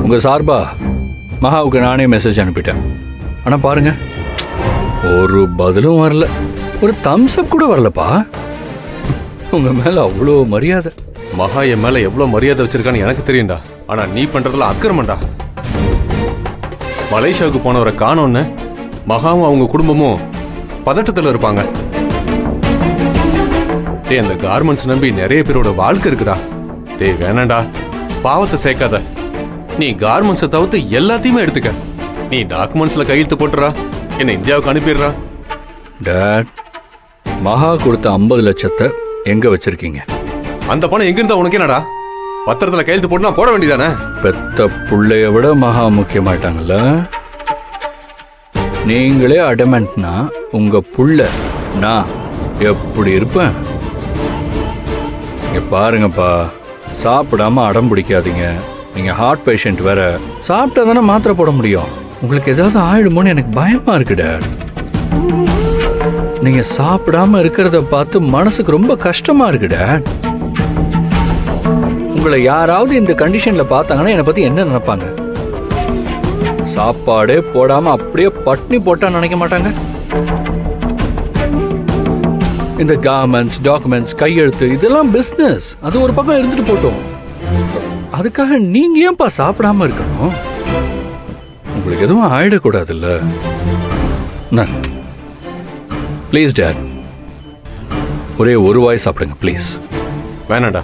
உங்க சார்பா மகாவுக்கு நானே மெசேஜ் அனுப்பிட்டேன். ஆனா பாருங்க, ஒரு பதிலும் வரல, ஒரு தம்ஸ் அப் கூட வரலப்பா. உங்க மேல அவ்வளோ மரியாதை. மகா என் மேல எவ்வளவு மரியாதை வச்சிருக்கான்னு எனக்கு தெரியும்டா. ஆனா நீ பண்றதுல அக்கிரமண்டா. மலேசியாவுக்கு போனவரை காணோன்னு மகாவும் அவங்க குடும்பமும் பதட்டத்துல இருப்பாங்க. டேய், அந்த கார்மெண்ட்ஸ் நம்பி நிறைய பேரோட வாழ்க்கை இருக்குடா. டேய் வேணாண்டா, பாவத்தை சேர்க்காத. நீ கார்மெண்ட்ஸை தவிர்த்து எல்லாத்தையுமே எடுத்துக்க. நீ டாக்குமெண்ட்ஸ்ல கையெழுத்து போட்டுறா, என்ன இந்தியாவுக்கு அனுப்பிடுறா. டாட், மகா கொடுத்த 50 லட்சத்தை எங்க வச்சிருக்கீங்க? அந்த பணம் எங்க இருந்தா உனக்கு என்னடா? பத்திரத்துல கையெழுத்து போட்டு போட வேண்டியதானே? பெத்த புள்ளைய விட மகா முக்கியமாயிட்டாங்கல்ல. நீங்களே அடமெண்ட்னா உங்க புள்ள நான் எப்படி இருப்பேன்? இங்க பாருங்கப்பா, சாப்பிடாம அடம் பிடிக்காதீங்க. நீங்க ஹார்ட் பேஷண்ட் வேற. சாப்பிட்டா தானே மாத்திரை போட முடியும். உங்களுக்கு ஏதாவது ஆயிடுமோன்னு எனக்கு பயமா இருக்கு டாட். நீங்க சாப்பிடாம இருக்கிறத பார்த்து மனசுக்கு ரொம்ப கஷ்டமா இருக்கு டாட். உங்களை யாராவது இந்த கண்டிஷன்ல பார்த்தாங்கன்னா என்னை பத்தி என்ன நினைப்பாங்க? சாப்பாடே போடாம அப்படியே பட்னி போட்டா நினைக்க மாட்டாங்க? இந்த கார்மெண்ட்ஸ், டாக்குமெண்ட்ஸ், கையெழுத்து இதெல்லாம் பிசினஸ். அது ஒரு பக்கம் இருந்துட்டு போட்டோம். அதுக்காக நீங்க ஏன்பா சாப்பிடாம இருக்கணும்? உங்களுக்கு எதுவும் ஆயிடக்கூடாதுல்ல. ப்ளீஸ் டேட், ஒரே ஒரு வாய் சாப்பிடுங்க ப்ளீஸ். வேணாடா.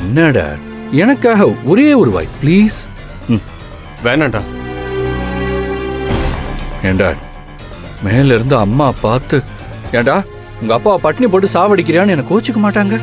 என்ன டேட், எனக்காக ஒரே ஒரு வாய் ப்ளீஸ். வேணாண்டா. ஏண்டா, மேல இருந்து அம்மா பார்த்து ஏண்டா உங்க அப்பா பட்னி போட்டு சாவடிக்கிறியான்னு எனக்கு கோச்சிக்க மாட்டாங்க?